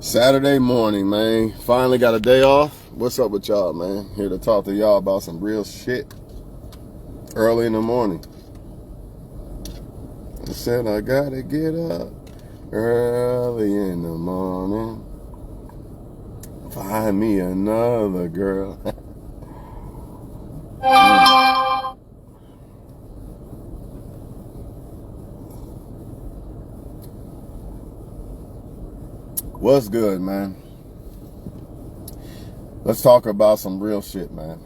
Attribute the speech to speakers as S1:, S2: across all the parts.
S1: Saturday morning, man. Finally got a day off. What's up with y'all, man? Here to talk to y'all about some real shit early in the morning. I said I gotta get up early in the morning. Find me another girl. What's good, man? Let's talk about some real shit, man.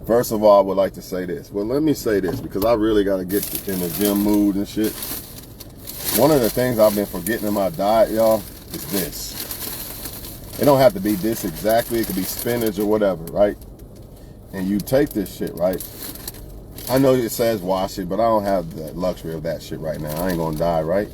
S1: First of all, I would like to say this. Well, let me say this because I really got to get in the gym mood and shit. One of the things I've been forgetting in my diet, y'all, is this. It don't have to be this exactly. It could be spinach or whatever, right? And you take this shit, right? I know it says wash it, but I don't have the luxury of that shit right now. I ain't gonna die, right?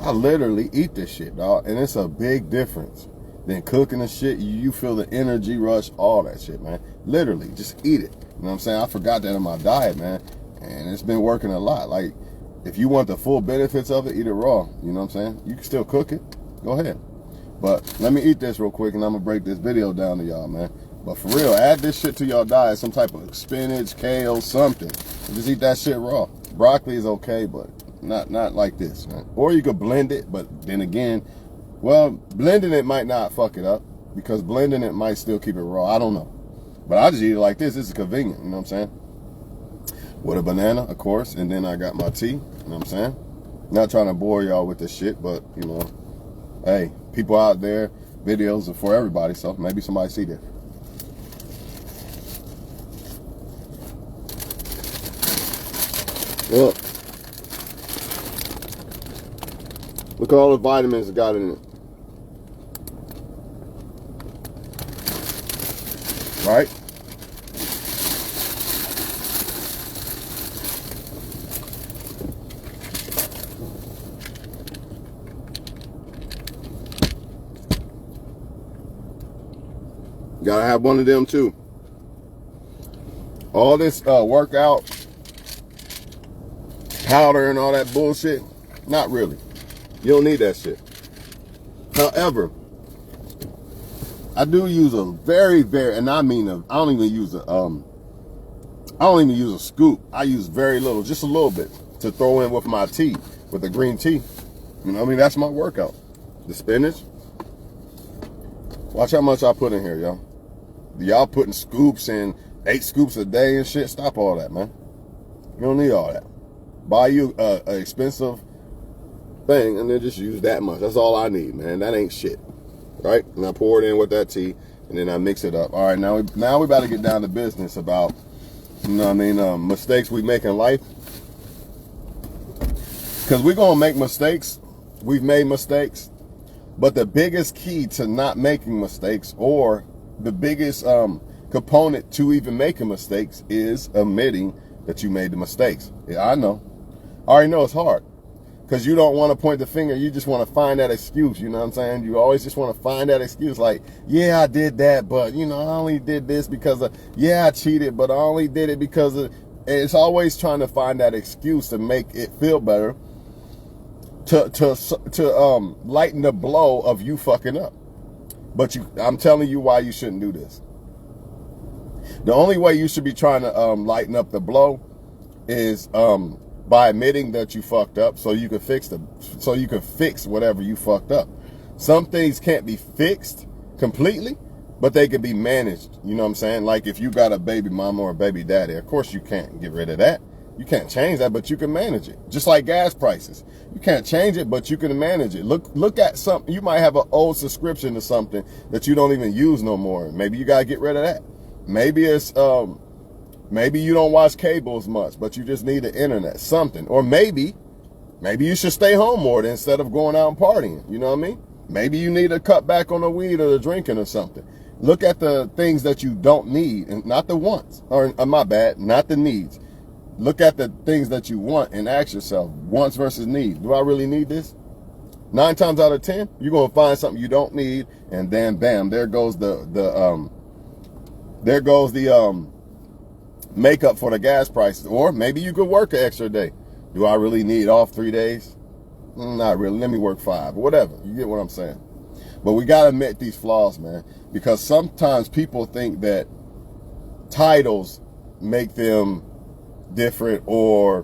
S1: I literally eat this shit, dog. And it's a big difference than cooking the shit. You feel the energy rush, all that shit, man. Literally, just eat it. You know what I'm saying? I forgot that in my diet, man. And it's been working a lot. Like, if you want the full benefits of it, eat it raw. You know what I'm saying? You can still cook it. Go ahead. But let me eat this real quick, and I'm gonna break this video down to y'all, man. But for real, add this shit to your diet. Some type of spinach, kale, something. Just eat that shit raw. Broccoli is okay, but not like this, man. Or you could blend it, but then again, well, blending it might not fuck it up because blending it might still keep it raw. I don't know. But I just eat it like this. This is convenient, you know what I'm saying? With a banana, of course, and then I got my tea, you know what I'm saying? Not trying to bore y'all with this shit, but, you know, hey, people out there, videos are for everybody, so maybe somebody see this. Look. Look at all the vitamins it got in it. Right? Gotta have one of them too. All this workout powder and all that bullshit, not really. You don't need that shit. However, I do use a very, and I mean, I don't even use a scoop. I use very little, just a little bit to throw in with my tea, with the green tea. You know what I mean? That's my workout. The spinach. Watch how much I put in here, y'all. Y'all putting scoops in, 8 scoops a day and shit. Stop all that, man. You don't need all that. Buy you an expensive thing and then just use that much. That's all I need, man. That ain't shit, right? And I pour it in with that tea and then I mix it up. All right, now we about to get down to business about, you know what I mean, mistakes we make in life. Because we're gonna make mistakes. We've made mistakes, but the biggest key to not making mistakes, or the biggest component to even making mistakes, is admitting that you made the mistakes. Yeah, I know. I already know it's hard. Because you don't want to point the finger. You just want to find that excuse. You know what I'm saying? You always just want to find that excuse. Like, yeah, I did that, but, you know, I only did this because of, yeah, I cheated, but I only did it because of, it's always trying to find that excuse to make it feel better, to lighten the blow of you fucking up. But I'm telling you why you shouldn't do this. The only way you should be trying to lighten up the blow is by admitting that you fucked up, so you can fix whatever you fucked up. Some things can't be fixed completely, but they can be managed. You know what I'm saying? Like if you got a baby mama or a baby daddy, of course you can't get rid of that. You can't change that, but you can manage it. Just like gas prices. You can't change it, but you can manage it. Look at something. You might have an old subscription to something that you don't even use no more. Maybe you gotta get rid of that. Maybe it's maybe you don't watch cable as much, but you just need the internet, something. Or maybe you should stay home more instead of going out and partying. You know what I mean? Maybe you need to cut back on the weed or the drinking or something. Look at the things that you don't need, and not the wants, or my bad, not the needs. Look at the things that you want and ask yourself, wants versus needs. Do I really need this? 9 times out of 10, you're gonna find something you don't need, and then bam, there goes the make up for the gas prices. Or maybe you could work an extra day. Do I really need off 3 days? Not really. Let me work 5. Whatever. You get what I'm saying? But we got to admit these flaws, man. Because sometimes people think that titles make them different, or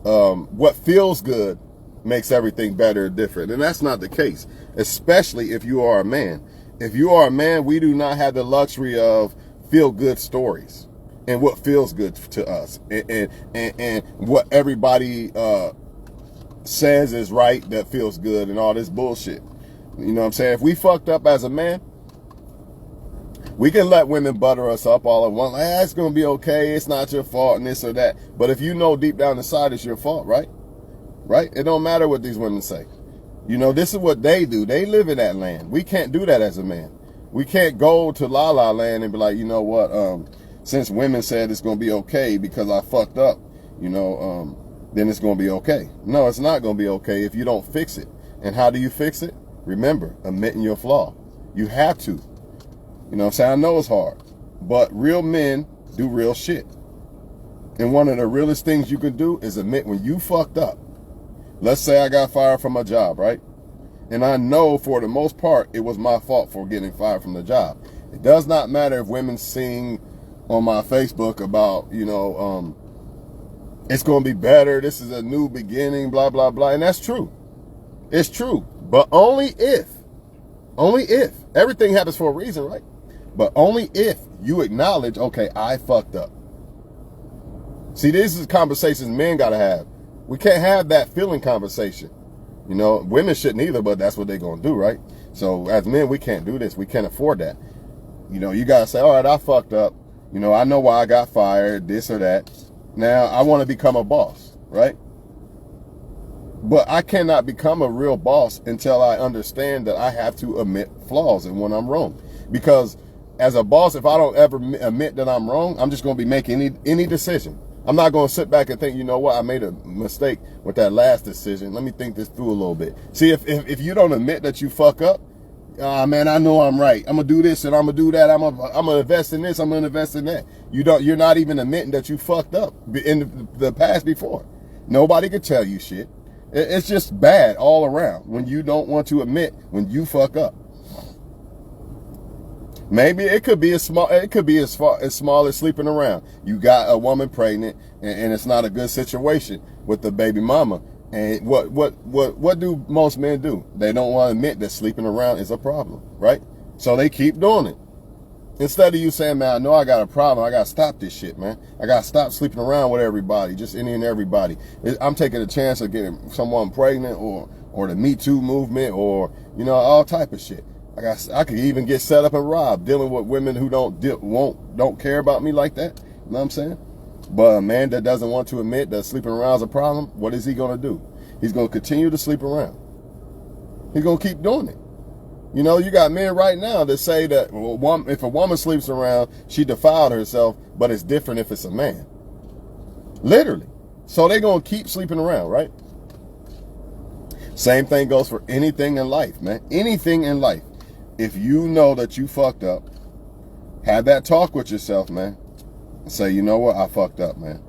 S1: what feels good makes everything better or different. And that's not the case, especially if you are a man. If you are a man, we do not have the luxury of feel-good stories and what feels good to us, and what everybody says is right that feels good and all this bullshit. You know what I'm saying? If we fucked up as a man, we can let women butter us up all at once. Like, it's going to be okay. It's not your fault and this or that. But if you know deep down inside it's your fault, right? Right? It don't matter what these women say. You know, this is what they do. They live in that land. We can't do that as a man. We can't go to La La Land and be like, you know what, since women said it's going to be okay because I fucked up, you know, then it's going to be okay. No, it's not going to be okay if you don't fix it. And how do you fix it? Remember, admitting your flaw. You have to. You know what I'm saying? I know it's hard, but real men do real shit. And one of the realest things you can do is admit when you fucked up. Let's say I got fired from a job, right? And I know for the most part, it was my fault for getting fired from the job. It does not matter if women sing on my Facebook about, you know, it's going to be better. This is a new beginning, blah, blah, blah. And that's true. It's true. But only if, everything happens for a reason, right? But only if you acknowledge, okay, I fucked up. See, this is conversations men got to have. We can't have that feeling conversation. You know, women shouldn't either, but that's what they're going to do, right? So as men, we can't do this. We can't afford that. You know, you got to say, all right, I fucked up. You know, I know why I got fired, this or that. Now, I want to become a boss, right? But I cannot become a real boss until I understand that I have to admit flaws and when I'm wrong. Because as a boss, if I don't ever admit that I'm wrong, I'm just going to be making any decision. I'm not going to sit back and think, you know what, I made a mistake with that last decision. Let me think this through a little bit. See, if you don't admit that you fuck up, man, I know I'm right. I'm going to do this and I'm going to do that. I'm going to invest in this. I'm going to invest in that. You're not even admitting that you fucked up in the past before. Nobody could tell you shit. It's just bad all around when you don't want to admit when you fuck up. Maybe it could be as small as sleeping around. You got a woman pregnant and it's not a good situation with the baby mama. And what do most men do? They don't want to admit that sleeping around is a problem, right? So they keep doing it. Instead of you saying, man, I know I got a problem. I got to stop this shit, man. I got to stop sleeping around with everybody, just any and everybody. I'm taking a chance of getting someone pregnant or the Me Too movement or, you know, all type of shit. I could even get set up and robbed dealing with women who don't care about me like that. You know what I'm saying? But a man that doesn't want to admit that sleeping around is a problem, what is he going to do? He's going to continue to sleep around. He's going to keep doing it. You know, you got men right now that say that if a woman sleeps around, she defiled herself, but it's different if it's a man. Literally. So they're going to keep sleeping around, right? Same thing goes for anything in life, man. Anything in life. If you know that you fucked up, have that talk with yourself, man. And say, you know what? I fucked up, man.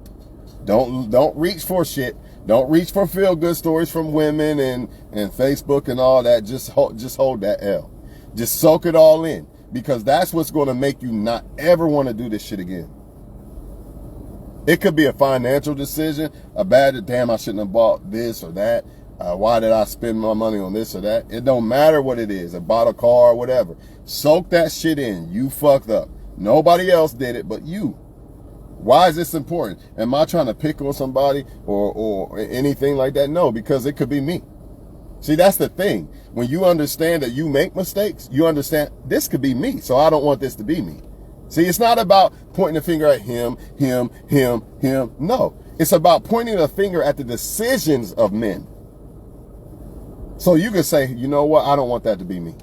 S1: Don't reach for shit. Don't reach for feel-good stories from women and Facebook and all that. Just hold that L. Just soak it all in. Because that's what's going to make you not ever want to do this shit again. It could be a financial decision. Damn, I shouldn't have bought this or that. Why did I spend my money on this or that? It don't matter what it is. I bought a car or whatever. Soak that shit in. You fucked up. Nobody else did it but you. Why is this important? Am I trying to pick on somebody or anything like that? No, because it could be me. See, that's the thing. When you understand that you make mistakes, you understand this could be me. So I don't want this to be me. See, it's not about pointing the finger at him. No, it's about pointing the finger at the decisions of men. So you can say, you know what? I don't want that to be me.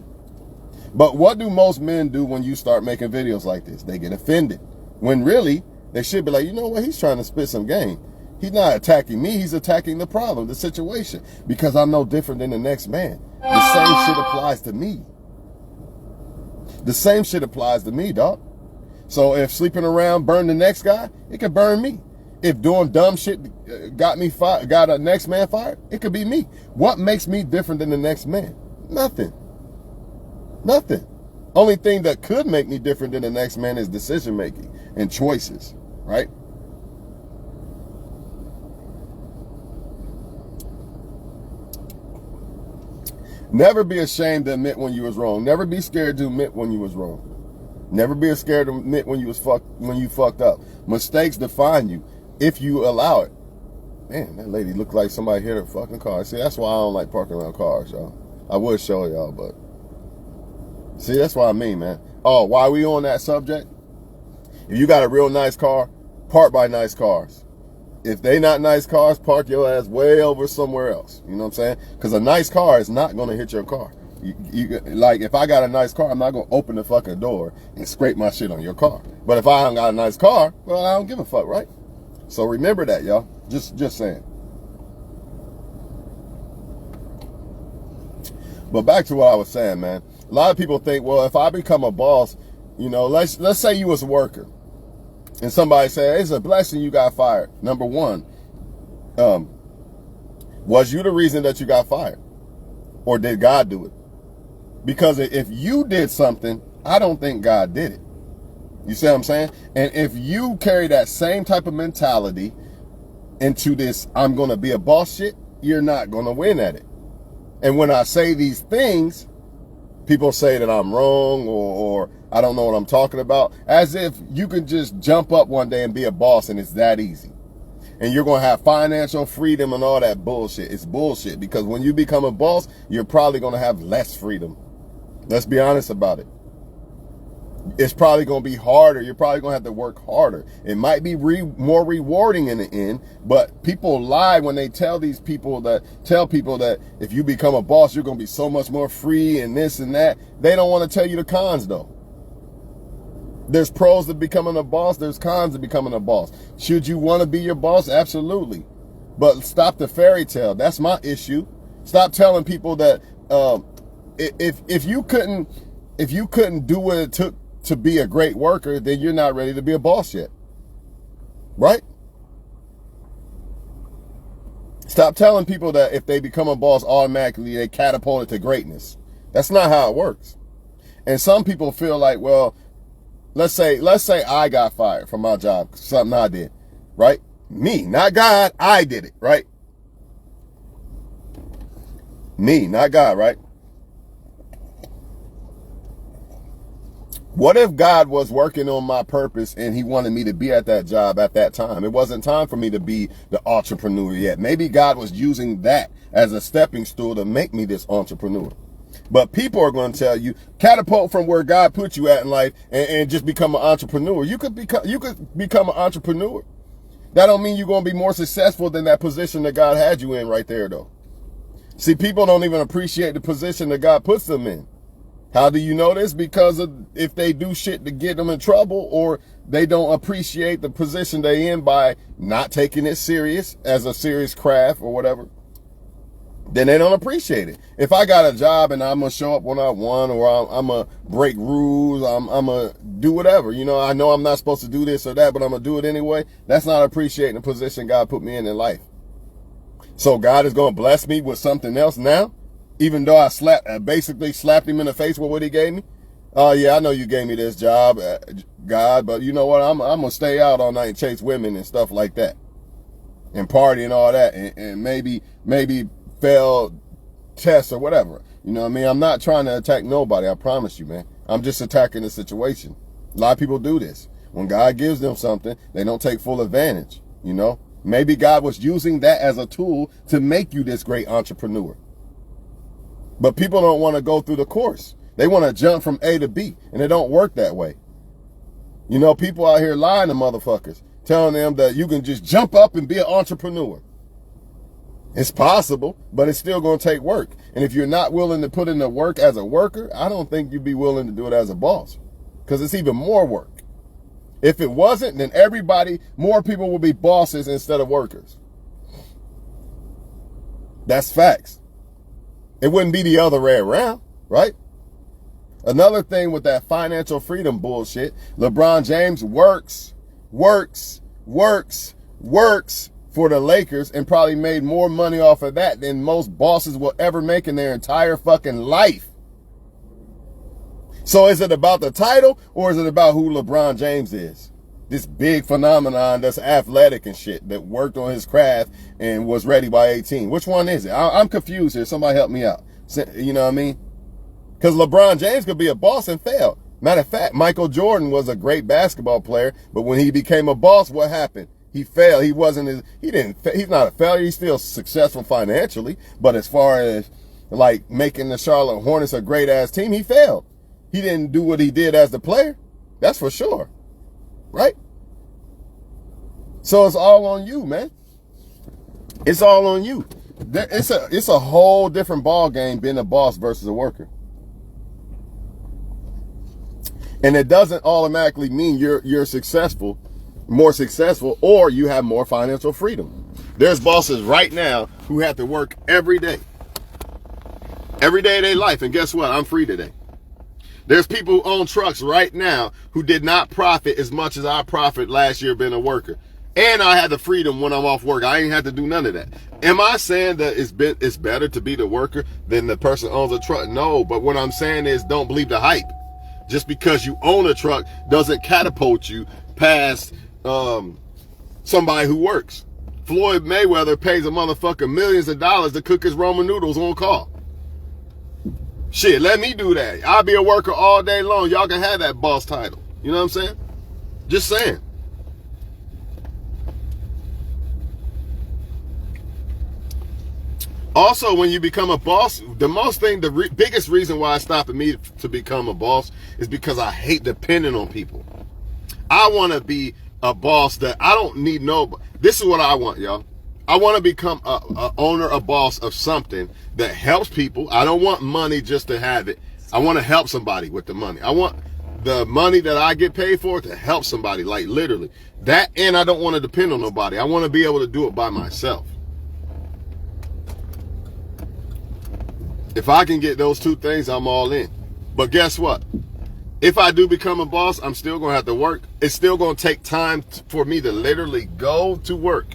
S1: But what do most men do when you start making videos like this? They get offended. When really, they should be like, you know what? He's trying to spit some game. He's not attacking me. He's attacking the problem, the situation. Because I'm no different than the next man. The same shit applies to me. The same shit applies to me, dog. So if sleeping around burned the next guy, it could burn me. If doing dumb shit got a next man fired, it could be me. What makes me different than the next man? Nothing. Nothing. Only thing that could make me different than the next man is decision making and choices, right? Never be ashamed to admit when you was wrong. Never be scared to admit when you was wrong. Never be scared to admit when you fucked up. Mistakes define you if you allow it. Man, that lady looked like somebody hit her fucking car. See, that's why I don't like parking around cars, y'all. I would show y'all, but see, that's what I mean, man. Oh, why we on that subject? If you got a real nice car, park by nice cars. If they not nice cars, park your ass way over somewhere else. You know what I'm saying? Because a nice car is not going to hit your car. Like, if I got a nice car, I'm not going to open the fucking door and scrape my shit on your car. But if I don't got a nice car, well, I don't give a fuck, right? So remember that, y'all. Just saying. But back to what I was saying, man. A lot of people think, well, if I become a boss, you know, let's say you was a worker. And somebody said, it's a blessing you got fired. Number one, was you the reason that you got fired? Or did God do it? Because if you did something, I don't think God did it. You see what I'm saying? And if you carry that same type of mentality into this, I'm going to be a boss shit, you're not going to win at it. And when I say these things, people say that I'm wrong or I don't know what I'm talking about, as if you can just jump up one day and be a boss and it's that easy. And you're going to have financial freedom and all that bullshit. It's bullshit, because when you become a boss, you're probably going to have less freedom. Let's be honest about it. It's probably going to be harder. You're probably going to have to work harder. It might be more rewarding in the end, but people lie when they tell people that if you become a boss, you're going to be so much more free and this and that. They don't want to tell you the cons, though. There's pros to becoming a boss. There's cons to becoming a boss. Should you want to be your boss? Absolutely. But stop the fairy tale. That's my issue. Stop telling people that if you couldn't do what it took to be a great worker, then you're not ready to be a boss yet. Right? Stop telling people that if they become a boss, automatically they catapulted to greatness. That's not how it works. And some people feel like, well, let's say I got fired from my job, something I did, right? Me, not God, I did it, right? Me, not God, right? What if God was working on my purpose and he wanted me to be at that job at that time? It wasn't time for me to be the entrepreneur yet. Maybe God was using that as a stepping stool to make me this entrepreneur. But people are going to tell you, catapult from where God put you at in life and just become an entrepreneur. You could become an entrepreneur. That don't mean you're going to be more successful than that position that God had you in right there, though. See, people don't even appreciate the position that God puts them in. How do you know this? Because of if they do shit to get them in trouble, or they don't appreciate the position they in by not taking it serious as a serious craft or whatever, then they don't appreciate it. If I got a job and I'm going to show up when I want, or I'm going to break rules, I'm going to do whatever. You know I'm not supposed to do this or that, but I'm going to do it anyway. That's not appreciating the position God put me in life. So God is going to bless me with something else now? Even though I basically slapped him in the face with what he gave me. Oh yeah, I know you gave me this job, God, but you know what? I'm gonna stay out all night and chase women and stuff like that, and party and all that, and maybe fail tests or whatever. You know what I mean? I'm not trying to attack nobody. I promise you, man. I'm just attacking the situation. A lot of people do this. When God gives them something, they don't take full advantage. You know, maybe God was using that as a tool to make you this great entrepreneur. But people don't want to go through the course. They want to jump from A to B, and it don't work that way. You know, people out here lying to motherfuckers, telling them that you can just jump up and be an entrepreneur. It's possible, but it's still going to take work. And if you're not willing to put in the work as a worker, I don't think you'd be willing to do it as a boss, because it's even more work. If it wasn't, then more people will be bosses instead of workers. That's facts. It wouldn't be the other way around, right? Another thing with that financial freedom bullshit, LeBron James works for the Lakers and probably made more money off of that than most bosses will ever make in their entire fucking life. So is it about the title or is it about who LeBron James is? This big phenomenon that's athletic and shit that worked on his craft and was ready by 18. Which one is it? I'm confused here. Somebody help me out. You know what I mean? Because LeBron James could be a boss and fail. Matter of fact, Michael Jordan was a great basketball player, but when he became a boss, what happened? He failed. He's not a failure. He's still successful financially, but as far as like making the Charlotte Hornets a great ass team, he failed. He didn't do what he did as the player. That's for sure. Right? So it's all on you, man. It's all on you. It's a whole different ball game being a boss versus a worker. And it doesn't automatically mean you're successful, more successful, or you have more financial freedom. There's bosses right now who have to work every day of their life. And guess what? I'm free today. There's people who own trucks right now who did not profit as much as I profited last year being a worker. And I had the freedom when I'm off work. I ain't had to do none of that. Am I saying that it's better to be the worker than the person who owns a truck? No, but what I'm saying is don't believe the hype. Just because you own a truck doesn't catapult you past somebody who works. Floyd Mayweather pays a motherfucker millions of dollars to cook his Roman noodles on call. Shit, let me do that. I'll be a worker all day long. Y'all can have that boss title. You know what I'm saying? Just saying. Also, when you become a boss, the biggest reason why I stopped me to become a boss is because I hate depending on people. I want to be a boss that I don't need nobody. This is what I want, y'all. I want to become a owner, a boss of something that helps people. I don't want money just to have it. I want to help somebody with the money. I want the money that I get paid for to help somebody, like literally. That, and I don't want to depend on nobody. I want to be able to do it by myself. If I can get those two things, I'm all in. But guess what? If I do become a boss, I'm still going to have to work. It's still going to take time for me to literally go to work.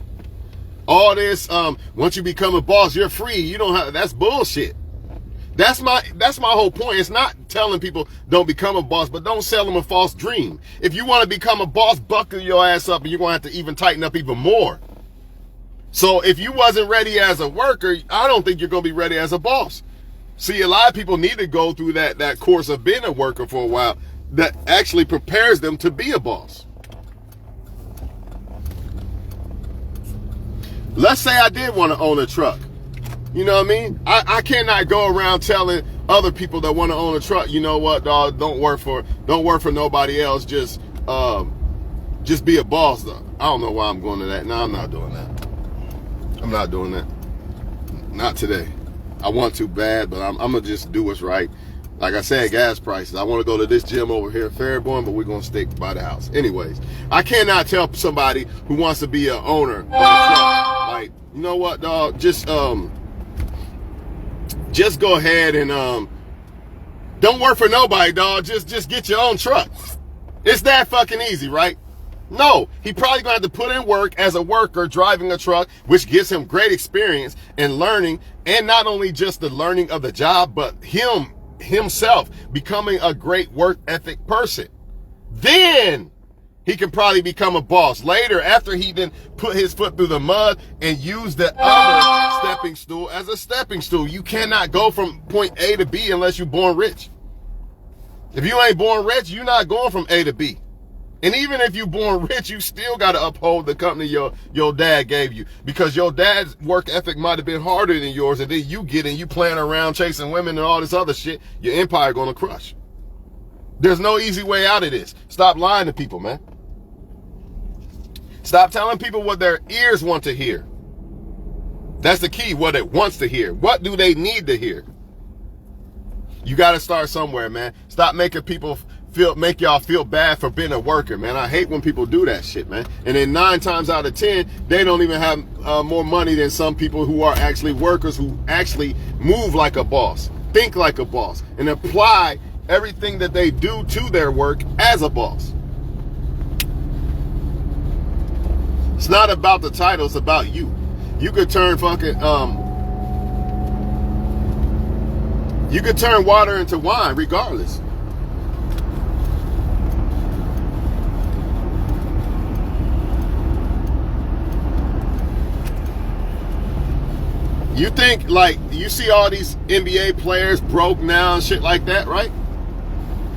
S1: All this, once you become a boss, you're free. You don't have, that's bullshit. That's my whole point. It's not telling people don't become a boss, but don't sell them a false dream. If you want to become a boss, buckle your ass up and you're going to have to even tighten up even more. So if you wasn't ready as a worker, I don't think you're going to be ready as a boss. See, a lot of people need to go through that course of being a worker for a while that actually prepares them to be a boss. Let's say I did want to own a truck. You know what I mean? I cannot go around telling other people that want to own a truck, you know what, dog, don't work for nobody else, just be a boss, though. I don't know why I'm going to that. No, I'm not doing that. I'm not doing that. Not today. I want to bad, but I'm going to just do what's right. Like I said, gas prices. I want to go to this gym over here in Fairborn, but we're going to stick by the house. Anyways, I cannot tell somebody who wants to be an owner of a truck, like, you know what, dog, just go ahead and don't work for nobody, dog. Just get your own truck. It's that fucking easy, right? No, he probably gonna have to put in work as a worker driving a truck, which gives him great experience and learning, and not only just the learning of the job, but himself becoming a great work ethic person. Then he can probably become a boss later after he then put his foot through the mud and use the other stepping stool as a stepping stool. You cannot go from point A to B unless you're born rich. If you ain't born rich, you're not going from A to B. And even if you're born rich, you still got to uphold the company your dad gave you, because your dad's work ethic might have been harder than yours, and then you get in, you playing around chasing women and all this other shit, your empire gonna crush. There's no easy way out of this. Stop lying to people, man. Stop telling people what their ears want to hear. That's the key, what it wants to hear. What do they need to hear? You got to start somewhere, man. Stop making people make y'all feel bad for being a worker, man. I hate when people do that shit, man. And then 9 times out of 10, they don't even have more money than some people who are actually workers, who actually move like a boss, think like a boss, and apply everything that they do to their work as a boss. It's not about the title, it's about you. You could turn you could turn water into wine regardless. You think, like, you see all these NBA players broke now and shit like that, right?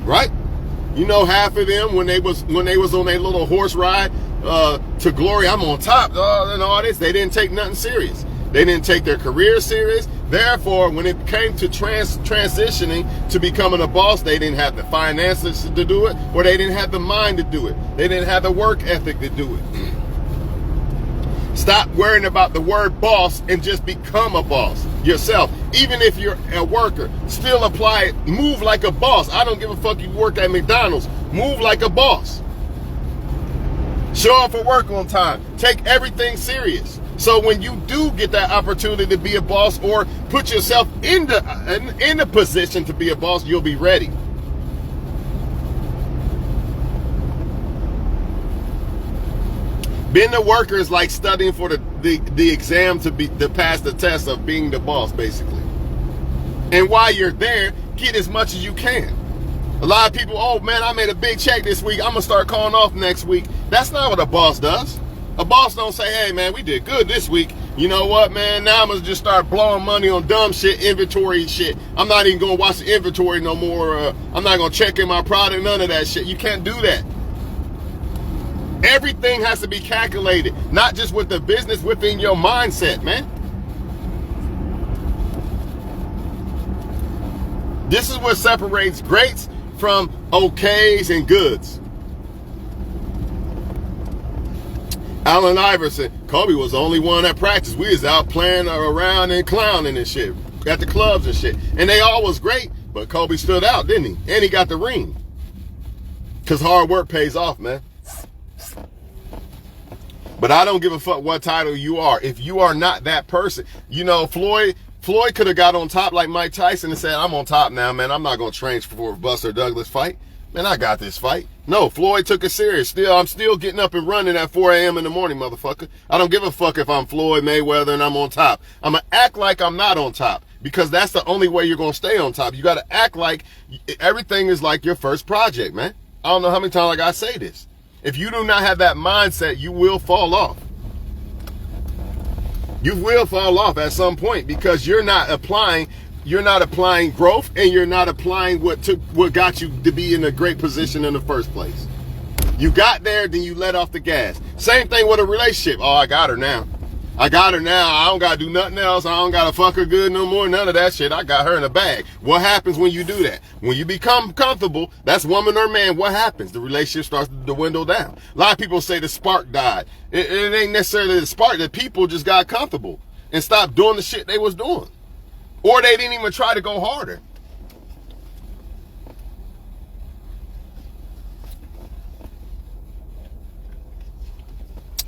S1: Right? You know, half of them when they was on their little horse ride to glory, I'm on top, and all this, they didn't take nothing serious. They didn't take their career serious. Therefore, when it came to transitioning to becoming a boss, they didn't have the finances to do it, or they didn't have the mind to do it. They didn't have the work ethic to do it. Stop worrying about the word boss and just become a boss yourself. Even if you're a worker, still apply it. Move like a boss. I don't give a fuck if you work at McDonald's. Move like a boss. Show up for work on time. Take everything serious. So when you do get that opportunity to be a boss or put yourself in the position to be a boss, you'll be ready. Being a worker is like studying for the exam to pass the test of being the boss, basically. And while you're there, get as much as you can. A lot of people, oh man, I made a big check this week, I'm gonna start calling off next week. That's not what a boss does. A boss don't say, hey man, we did good this week. You know what, man, now I'm gonna just start blowing money on dumb shit, inventory shit. I'm not even gonna watch the inventory no more. I'm not gonna check in my product, none of that shit. You can't do that. Everything has to be calculated, not just with the business, within your mindset, man. This is what separates greats from okays and goods. Allen Iverson, Kobe was the only one at practice. We was out playing around and clowning and shit at the clubs and shit. And they all was great, but Kobe stood out, didn't he? And he got the ring. Because hard work pays off, man. But I don't give a fuck what title you are. If you are not that person, you know, Floyd could have got on top like Mike Tyson and said, I'm on top now, man. I'm not going to train for a Buster Douglas fight. Man, I got this fight. No, Floyd took it serious. I'm still getting up and running at 4 a.m. in the morning, motherfucker. I don't give a fuck if I'm Floyd Mayweather and I'm on top. I'm going to act like I'm not on top because that's the only way you're going to stay on top. You got to act like everything is like your first project, man. I don't know how many times I got to say this. If you do not have that mindset, you will fall off. You will fall off at some point because you're not applying growth and you're not applying what got you to be in a great position in the first place. You got there, then you let off the gas. Same thing with a relationship. Oh, I got her now. I don't got to do nothing else. I don't got to fuck her good no more. None of that shit. I got her in the bag. What happens when you do that? When you become comfortable, that's woman or man, what happens? The relationship starts to dwindle down. A lot of people say the spark died. It ain't necessarily the spark. The people just got comfortable and stopped doing the shit they was doing. Or they didn't even try to go harder.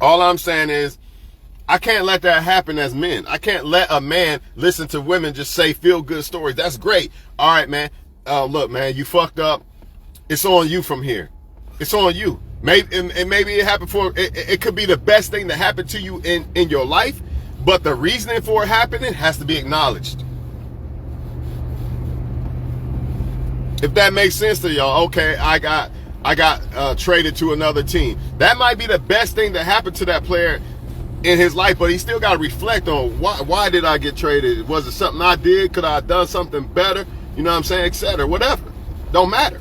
S1: All I'm saying is, I can't let that happen as men. I can't let a man listen to women just say feel good stories. That's great. All right, man. Look, man, you fucked up. It's on you from here. It's on you. Maybe it happened for, it could be the best thing that happened to you in your life, but the reasoning for it happening has to be acknowledged. If that makes sense to y'all, okay, I got traded to another team. That might be the best thing that happened to that player in his life, but he still got to reflect on why did I get traded? Was it something I did? Could I have done something better? You know what I'm saying? Etc. Whatever. Don't matter.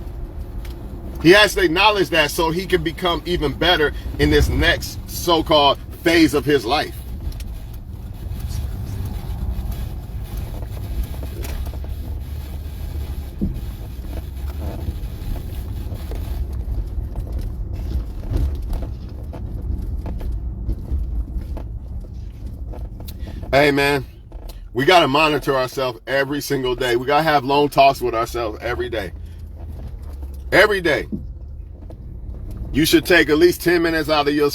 S1: He has to acknowledge that so he can become even better in this next so-called phase of his life. Hey man, we got to monitor ourselves every single day. We got to have long talks with ourselves every day. Every day. You should take at least 10 minutes out of your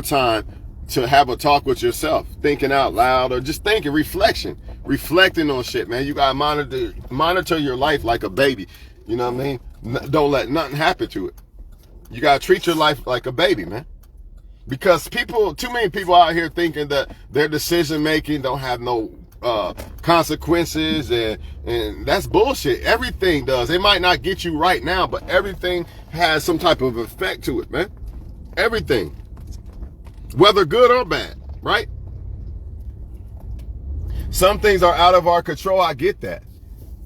S1: time to have a talk with yourself, thinking out loud or just thinking, reflection reflecting on shit, man. You gotta monitor your life like a baby. You know what I mean? Don't let nothing happen to it. You gotta treat your life like a baby, man. Because too many people out here thinking that their decision making don't have no consequences, and that's bullshit. Everything does. It might not get you right now, but everything has some type of effect to it, man. Everything. Whether good or bad, right? Some things are out of our control, I get that.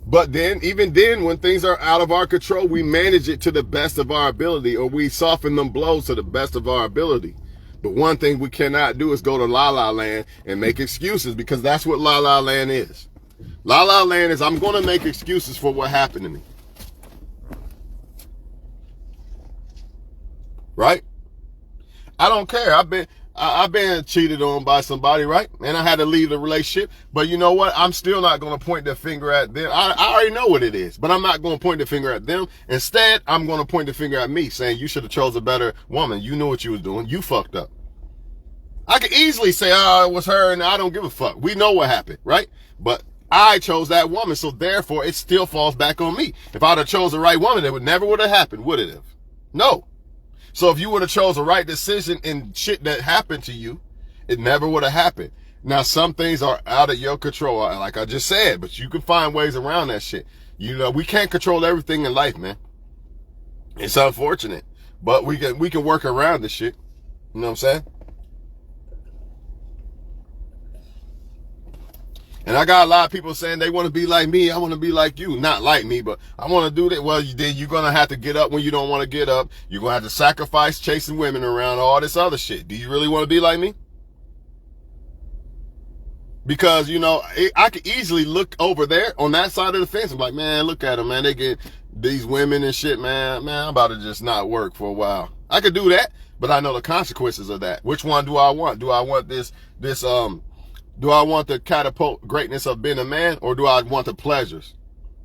S1: But then, even then, when things are out of our control, we manage it to the best of our ability, or we soften them blows to the best of our ability. But one thing we cannot do is go to La La Land and make excuses, because that's what La La Land is. La La Land is, I'm going to make excuses for what happened to me. Right? I don't care. I've been cheated on by somebody, right? And I had to leave the relationship. But you know what? I'm still not going to point the finger at them. I already know what it is, but I'm not going to point the finger at them. Instead, I'm going to point the finger at me, saying you should have chose a better woman. You knew what you was doing. You fucked up. I could easily say, oh, it was her and I don't give a fuck. We know what happened, right? But I chose that woman, so therefore it still falls back on me. If I'd have chose the right woman, it never would have happened, would it have? No. So if you would have chose the right decision in shit that happened to you, it never would have happened. Now, some things are out of your control, like I just said, but you can find ways around that shit. You know, we can't control everything in life, man. It's unfortunate, but we can work around this shit. You know what I'm saying? And I got a lot of people saying they want to be like me. I want to be like you. Not like me, but I want to do that. Well, then you're going to have to get up when you don't want to get up. You're going to have to sacrifice chasing women around, all this other shit. Do you really want to be like me? Because, you know, I could easily look over there on that side of the fence. I'm like, man, look at them, man. They get these women and shit, man. Man, I'm about to just not work for a while. I could do that, but I know the consequences of that. Which one do I want? Do I want do I want the catapult greatness of being a man, or do I want the pleasures?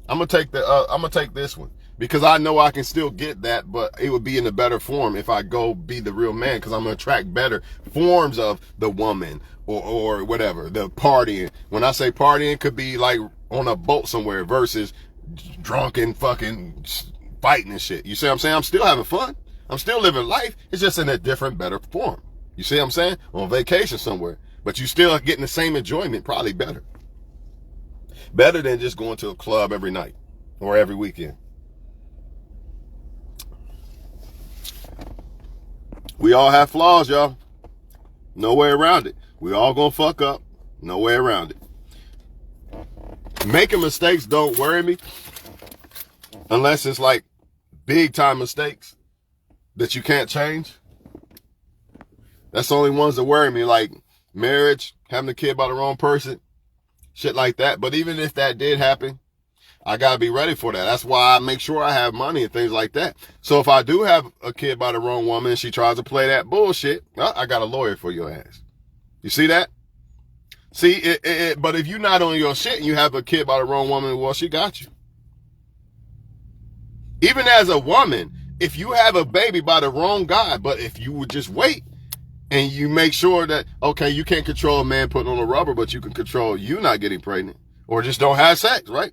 S1: I'm gonna take this one, because I know I can still get that, but it would be in a better form if I go be the real man, because I'm gonna attract better forms of the woman or whatever, the partying. When I say partying, could be like on a boat somewhere versus drunk and fucking fighting and shit. You see what I'm saying? I'm still having fun. I'm still living life. It's just in a different, better form. You see what I'm saying? On vacation somewhere. But you still getting the same enjoyment, probably better. Better than just going to a club every night or every weekend. We all have flaws, y'all. No way around it. We all gonna fuck up. No way around it. Making mistakes don't worry me, unless it's like big time mistakes that you can't change. That's the only ones that worry me, like marriage, having a kid by the wrong person, shit like that. But even if that did happen, I gotta be ready for that. That's why I make sure I have money and things like that. So if I do have a kid by the wrong woman and she tries to play that bullshit, well, I got a lawyer for your ass. You see that? See, but if you're not on your shit and you have a kid by the wrong woman, well, she got you. Even as a woman, if you have a baby by the wrong guy, but if you would just wait, and you make sure that, okay, you can't control a man putting on a rubber, but you can control you not getting pregnant. Or just don't have sex, right?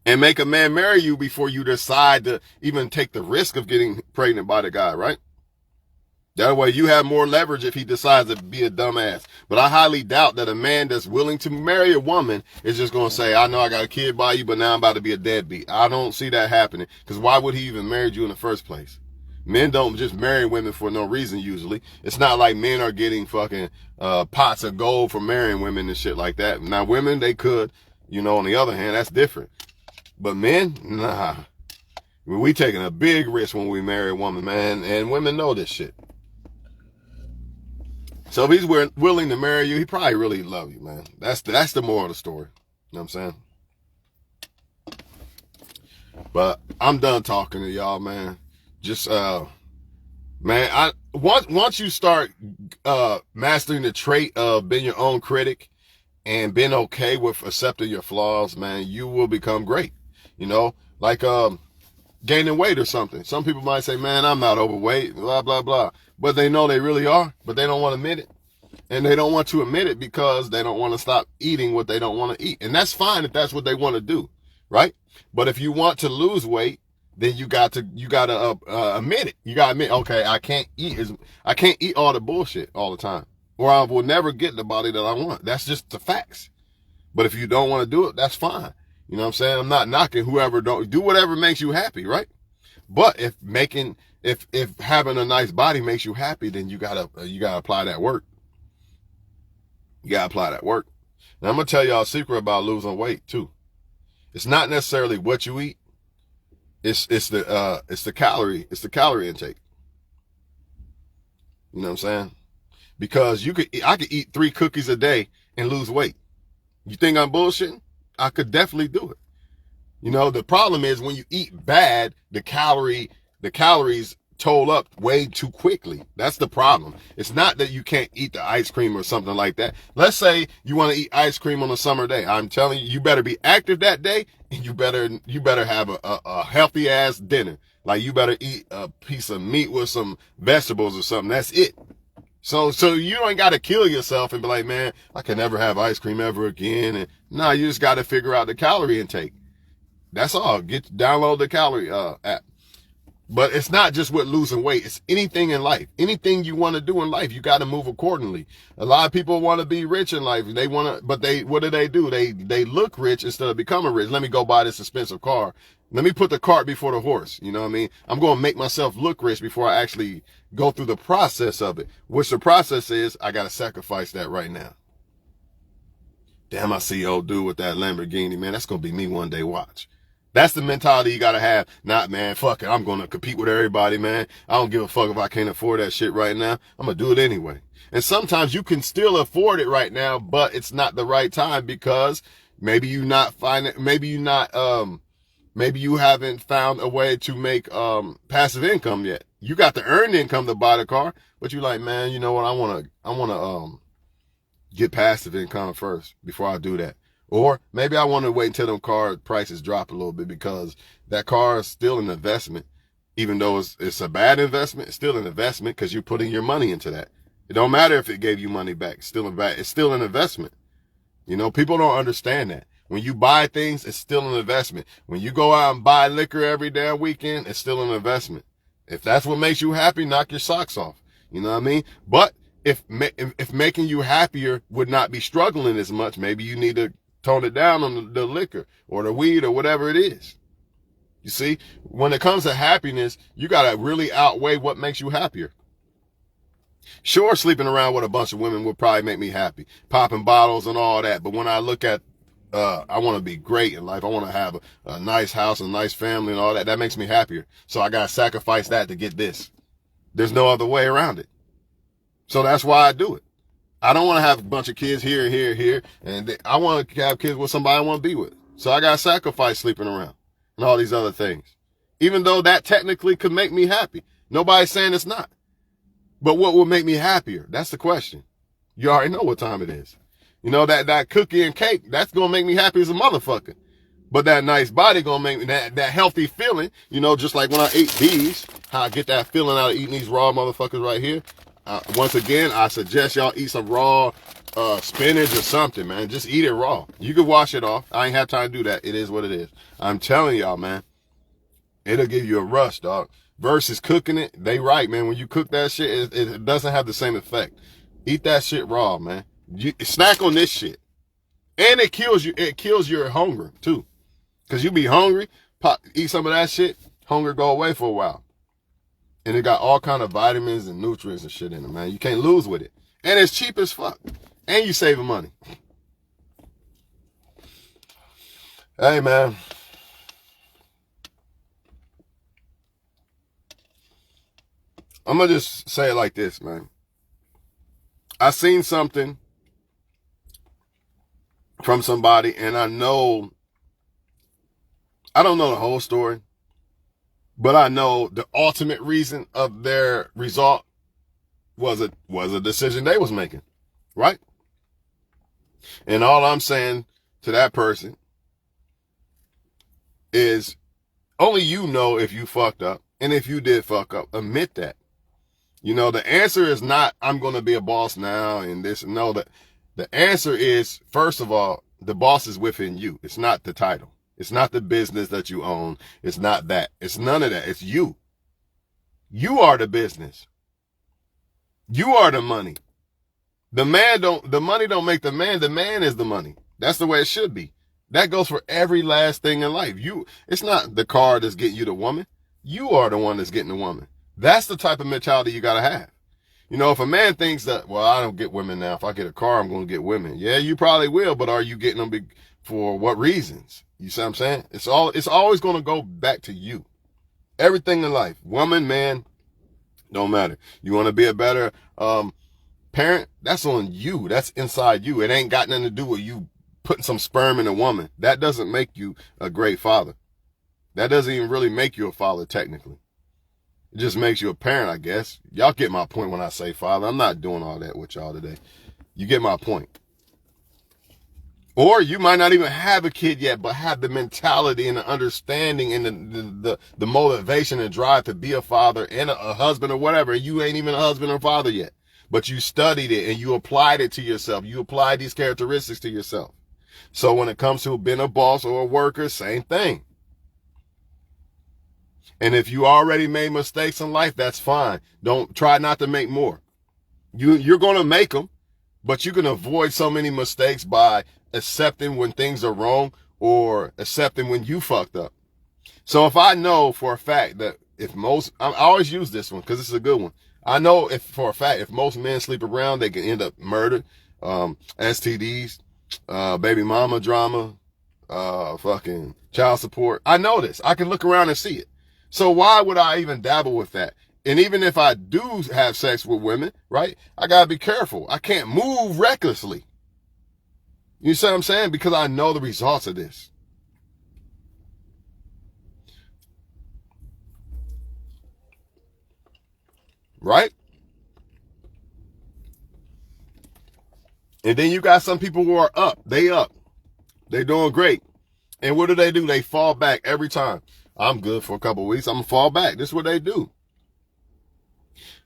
S1: And make a man marry you before you decide to even take the risk of getting pregnant by the guy, right? That way you have more leverage if he decides to be a dumbass. But I highly doubt that a man that's willing to marry a woman is just going to say, I know I got a kid by you, but now I'm about to be a deadbeat. I don't see that happening. Because why would he even marry you in the first place? Men don't just marry women for no reason usually. It's not like men are getting fucking pots of gold for marrying women and shit like that. Now women, they could, you know, on the other hand, that's different. But men, nah. We taking a big risk when we marry a woman, man. And women know this shit. So if he's willing to marry you, he probably really love you, man. That's the moral of the story. You know what I'm saying? But I'm done talking to y'all, man. Just, man, once you start, mastering the trait of being your own critic and being okay with accepting your flaws, man, you will become great. You know, like, gaining weight or something. Some people might say, man, I'm not overweight, blah, blah, blah. But they know they really are, but they don't want to admit it. And they don't want to admit it because they don't want to stop eating what they don't want to eat. And that's fine if that's what they want to do, right? But if you want to lose weight, then you got to admit it. You got to admit, okay, I can't eat all the bullshit all the time, or I will never get the body that I want. That's just the facts. But if you don't want to do it, that's fine. You know what I'm saying? I'm not knocking whoever don't do whatever makes you happy, right? But if having a nice body makes you happy, then you gotta apply that work. You gotta apply that work. Now I'm gonna tell y'all a secret about losing weight too. It's not necessarily what you eat. It's the calorie intake. You know what I'm saying? Because I could eat 3 cookies a day and lose weight. You think I'm bullshitting? I could definitely do it. You know, the problem is when you eat bad, the calories toll up way too quickly. That's the problem. It's not that you can't eat the ice cream or something like that. Let's say you want to eat ice cream on a summer day. I'm telling you, you better be active that day, and you better have a healthy ass dinner. Like you better eat a piece of meat with some vegetables or something. That's it. So you ain't got to kill yourself and be like, man, I can never have ice cream ever again. And no, you just got to figure out the calorie intake. That's all. Download the calorie app. But it's not just with losing weight. It's anything in life. Anything you want to do in life, you got to move accordingly. A lot of people want to be rich in life. They want to, but what do? They look rich instead of becoming rich. Let me go buy this expensive car. Let me put the cart before the horse. You know what I mean? I'm going to make myself look rich before I actually go through the process of it. Which the process is, I got to sacrifice that right now. Damn, I see old dude with that Lamborghini, man. That's going to be me one day. Watch. That's the mentality you gotta have. Not, man, fuck it. I'm gonna compete with everybody, man. I don't give a fuck if I can't afford that shit right now. I'm gonna do it anyway. And sometimes you can still afford it right now, but it's not the right time because maybe you haven't found a way to make passive income yet. You got the earned income to buy the car, but you like, man, you know what? I wanna get passive income first before I do that. Or maybe I want to wait until them car prices drop a little bit because that car is still an investment. Even though it's a bad investment, it's still an investment because you're putting your money into that. It don't matter if it gave you money back. It's still an investment. You know, people don't understand that. When you buy things, it's still an investment. When you go out and buy liquor every damn weekend, it's still an investment. If that's what makes you happy, knock your socks off. You know what I mean? But if making you happier would not be struggling as much, maybe you need to tone it down on the liquor or the weed or whatever it is. You see, when it comes to happiness, you got to really outweigh what makes you happier. Sure, sleeping around with a bunch of women would probably make me happy, popping bottles and all that. But when I look at, I want to be great in life. I want to have a nice house, a nice family and all that. That makes me happier. So I got to sacrifice that to get this. There's no other way around it. So that's why I do it. I don't want to have a bunch of kids here and here and here. And I want to have kids with somebody I want to be with. So I got to sacrifice sleeping around and all these other things. Even though that technically could make me happy. Nobody's saying it's not. But what will make me happier? That's the question. You already know what time it is. You know, that cookie and cake, that's going to make me happy as a motherfucker. But that nice body going to make me, that healthy feeling, you know, just like when I ate these, how I get that feeling out of eating these raw motherfuckers right here. Once again, I suggest y'all eat some raw spinach or something, man. Just eat it raw. You can wash it off. I ain't have time to do that. It is what it is. I'm telling y'all, man. It'll give you a rush, dog. Versus cooking it, they right, man. When you cook that shit, it doesn't have the same effect. Eat that shit raw, man. You snack on this shit. And it kills you. It kills your hunger, too. Because you be hungry, eat some of that shit, hunger go away for a while. And it got all kind of vitamins and nutrients and shit in it, man. You can't lose with it. And it's cheap as fuck. And you saving money. Hey, man. I'm going to just say it like this, man. I seen something from somebody, and I don't know the whole story. But I know the ultimate reason of their result was a decision they was making, right? And all I'm saying to that person is only you know if you fucked up. And if you did fuck up, admit that. You know, the answer is not, I'm going to be a boss now and this. No, the answer is, first of all, the boss is within you. It's not the title. It's not the business that you own. It's not that. It's none of that. It's you. You are the business. You are the money. The money don't make the man. The man is the money. That's the way it should be. That goes for every last thing in life. It's not the car that's getting you the woman. You are the one that's getting the woman. That's the type of mentality you gotta have. You know, if a man thinks that, well, I don't get women now. If I get a car, I'm going to get women. Yeah, you probably will, but are you getting them for what reasons? You see what I'm saying? It's always going to go back to you. Everything in life, woman, man, don't matter. You want to be a better parent? That's on you. That's inside you. It ain't got nothing to do with you putting some sperm in a woman. That doesn't make you a great father. That doesn't even really make you a father, technically. It just makes you a parent, I guess. Y'all get my point when I say father. I'm not doing all that with y'all today. You get my point. Or you might not even have a kid yet, but have the mentality and the understanding and the motivation and drive to be a father and a husband or whatever. You ain't even a husband or father yet, but you studied it and you applied it to yourself. You applied these characteristics to yourself. So when it comes to being a boss or a worker, same thing. And if you already made mistakes in life, that's fine. Don't try not to make more. You're going to make them, but you can avoid so many mistakes by accepting when things are wrong or accepting when you fucked up. So if I know for a fact that I always use this one because this is a good one. I know for a fact if most men sleep around, they can end up murdered, STDs, baby mama drama, fucking child support. I know this. I can look around and see it. So why would I even dabble with that? And even if I do have sex with women, right, I gotta be careful. I can't move recklessly. You see what I'm saying? Because I know the results of this. Right? And then you got some people who are up. They doing great. And what do? They fall back every time. I'm good for a couple of weeks. I'm going to fall back. This is what they do.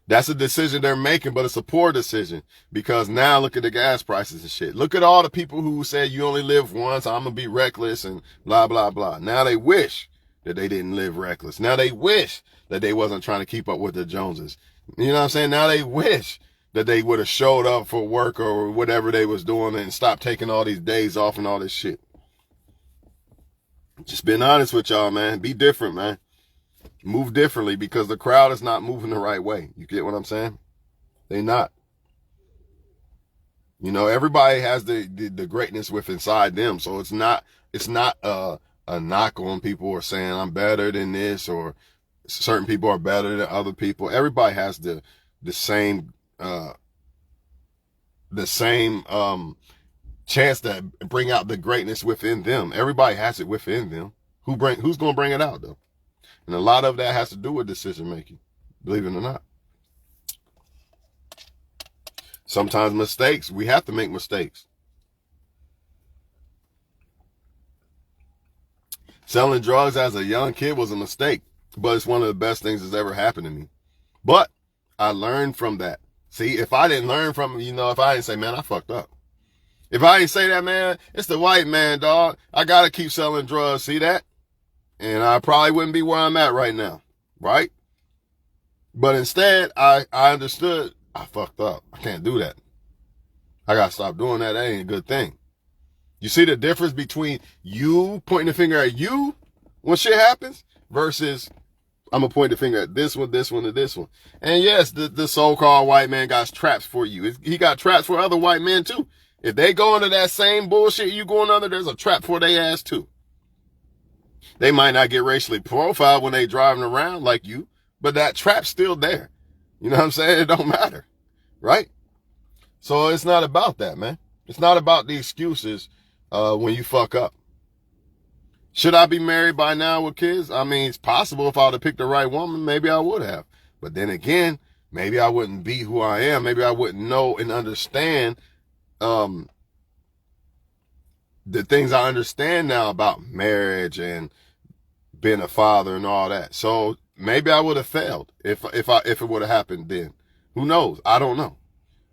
S1: That's a decision they're making, but it's a poor decision because now look at the gas prices and shit. Look at all the people who said you only live once. I'm going to be reckless and blah, blah, blah. Now they wish that they didn't live reckless. Now they wish that they wasn't trying to keep up with the Joneses. You know what I'm saying? Now they wish that they would have showed up for work or whatever they was doing and stopped taking all these days off and all this shit. Just being honest with y'all, man. Be different, man. Move differently because the crowd is not moving the right way. You get what I'm saying? They not. You know, everybody has the greatness within inside them. So it's not a knock on people or saying I'm better than this or certain people are better than other people. Everybody has the same chance to bring out the greatness within them. Everybody has it within them. Who's going to bring it out though? And a lot of that has to do with decision making, believe it or not. Sometimes mistakes, we have to make mistakes. Selling drugs as a young kid was a mistake, but it's one of the best things that's ever happened to me. But I learned from that. See, if I didn't learn from it, if I didn't say, man, I fucked up. If I didn't say that, man, it's the white man, dog. I got to keep selling drugs. See that? And I probably wouldn't be where I'm at right now. Right? But instead, I understood I fucked up. I can't do that. I got to stop doing that. That ain't a good thing. You see the difference between you pointing the finger at you when shit happens versus I'm going to point the finger at this one, and this one. And yes, the so-called white man got traps for you. He got traps for other white men too. If they go into that same bullshit you going under, there's a trap for their ass too. They might not get racially profiled when they driving around like you, but that trap's still there. You know what I'm saying? It don't matter. Right? So it's not about that, man. It's not about the excuses when you fuck up. Should I be married by now with kids? I mean, it's possible if I would have picked the right woman, maybe I would have. But then again, maybe I wouldn't be who I am. Maybe I wouldn't know and understand the things I understand now about marriage and being a father and all that. So maybe I would have failed if it would have happened then. Who knows? I don't know.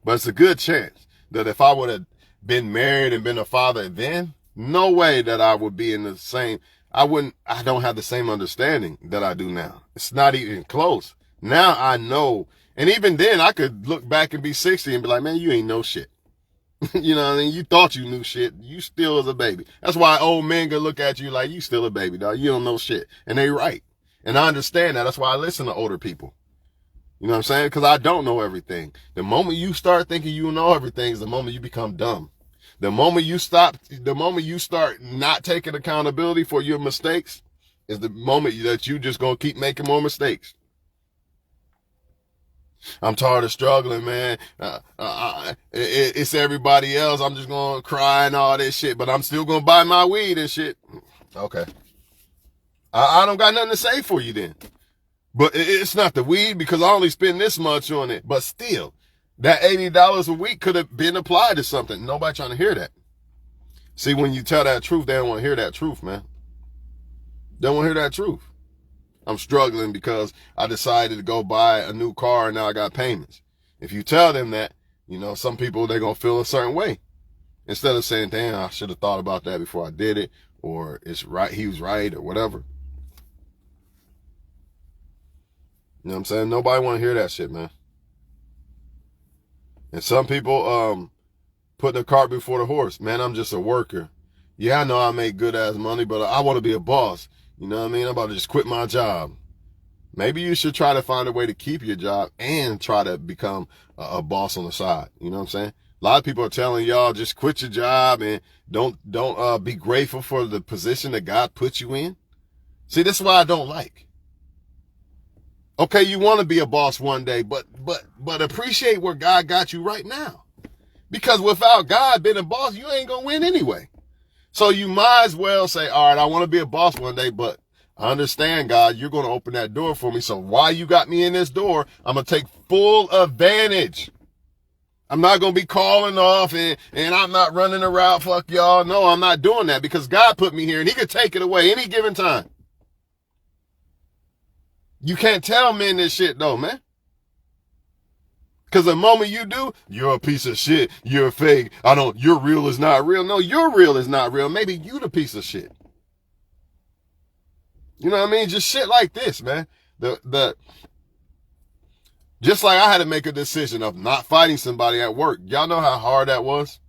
S1: But it's a good chance that if I would have been married and been a father then, no way that I would be in the same, I don't have the same understanding that I do now. It's not even close. Now I know. And even then I could look back and be 60 and be like, man, you ain't know shit. You know what I mean? You thought you knew shit. You still is a baby. That's why old men can look at you like you still a baby, dog. You don't know shit. And they right. And I understand that. That's why I listen to older people. You know what I'm saying? Because I don't know everything. The moment you start thinking you know everything is the moment you become dumb. The moment you start not taking accountability for your mistakes is the moment that you just gonna keep making more mistakes. I'm tired of struggling, man. It's everybody else. I'm just gonna cry and all this shit, but I'm still gonna buy my weed and shit. Okay. I don't got nothing to say for you then. But it's not the weed because I only spend this much on it. But still, that $80 a week could have been applied to something. Nobody trying to hear that. See, when you tell that truth, they don't want to hear that truth, man. They don't want to hear that truth. I'm struggling because I decided to go buy a new car and now I got payments. If you tell them that, you know, some people, they're going to feel a certain way. Instead of saying, damn, I should have thought about that before I did it, or it's right, he was right, or whatever. You know what I'm saying? Nobody want to hear that shit, man. And some people put the cart before the horse. Man, I'm just a worker. Yeah, I know I make good ass money, but I want to be a boss. You know what I mean? I'm about to just quit my job. Maybe you should try to find a way to keep your job and try to become a boss on the side. You know what I'm saying? A lot of people are telling y'all just quit your job and don't be grateful for the position that God put you in. See, this is why I don't like. Okay, you want to be a boss one day, but appreciate where God got you right now. Because without God being a boss, you ain't gonna win anyway. So you might as well say, all right, I want to be a boss one day, but I understand, God, you're going to open that door for me. So while you got me in this door, I'm going to take full advantage. I'm not going to be calling off and I'm not running a route. Fuck y'all. No, I'm not doing that because God put me here and he could take it away any given time. You can't tell men this shit though, man. Because the moment you do, you're a piece of shit. You're fake. Your real is not real. No, your real is not real. Maybe you the piece of shit. You know what I mean? Just shit like this, man. Just like I had to make a decision of not fighting somebody at work. Y'all know how hard that was?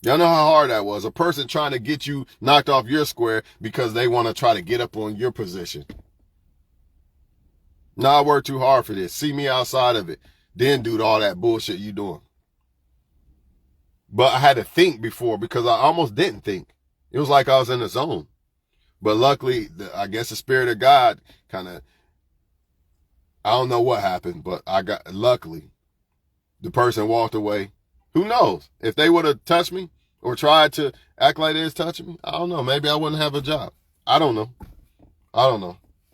S1: Y'all know how hard that was. A person trying to get you knocked off your square because they want to try to get up on your position. No, I work too hard for this. See me outside of it. Then do all that bullshit you doing. But I had to think before because I almost didn't think. It was like I was in the zone. But luckily, I guess the Spirit of God kind of, I don't know what happened, but luckily, the person walked away. Who knows? If they would have touched me or tried to act like they was touching me, I don't know. Maybe I wouldn't have a job. I don't know.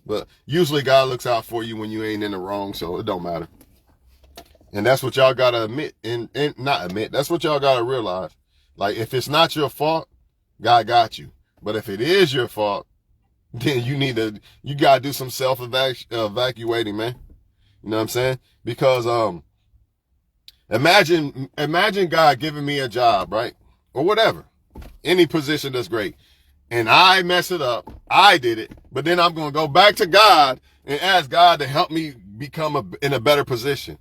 S1: But usually God looks out for you when you ain't in the wrong, so it don't matter. And that's what y'all got to admit and not admit. That's what y'all got to realize. Like, if it's not your fault, God got you. But if it is your fault, then you got to do some self-evacuating, man. You know what I'm saying? Because, imagine God giving me a job, right? Or whatever. Any position that's great. And I mess it up. I did it. But then I'm going to go back to God and ask God to help me become in a better position.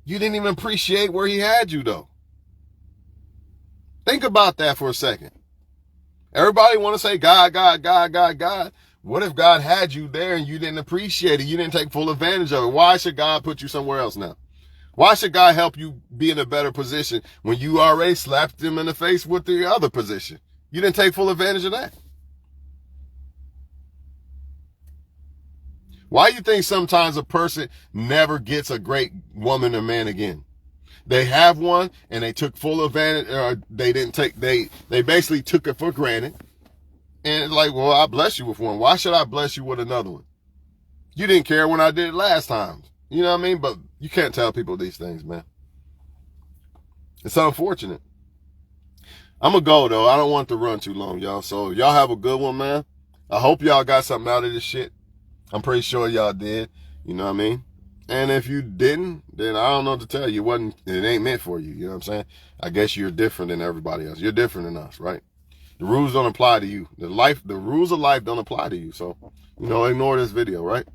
S1: You didn't even appreciate where he had you, though. Think about that for a second. Everybody want to say God, God, God, God, God. What if God had you there and you didn't appreciate it? You didn't take full advantage of it. Why should God put you somewhere else now? Why should God help you be in a better position when you already slapped him in the face with the other position? You didn't take full advantage of that. Why do you think sometimes a person never gets a great woman or man again? They have one and they took full advantage, or they basically took it for granted. And like, well, I bless you with one. Why should I bless you with another one? You didn't care when I did it last time. You know what I mean? But you can't tell people these things, man. It's unfortunate. I'm going to go, though. I don't want to run too long, y'all. So y'all have a good one, man. I hope y'all got something out of this shit. I'm pretty sure y'all did. You know what I mean? And if you didn't, then I don't know what to tell you. It ain't meant for you. You know what I'm saying? I guess you're different than everybody else. You're different than us, right? The rules don't apply to you. The rules of life don't apply to you. So, ignore this video, right?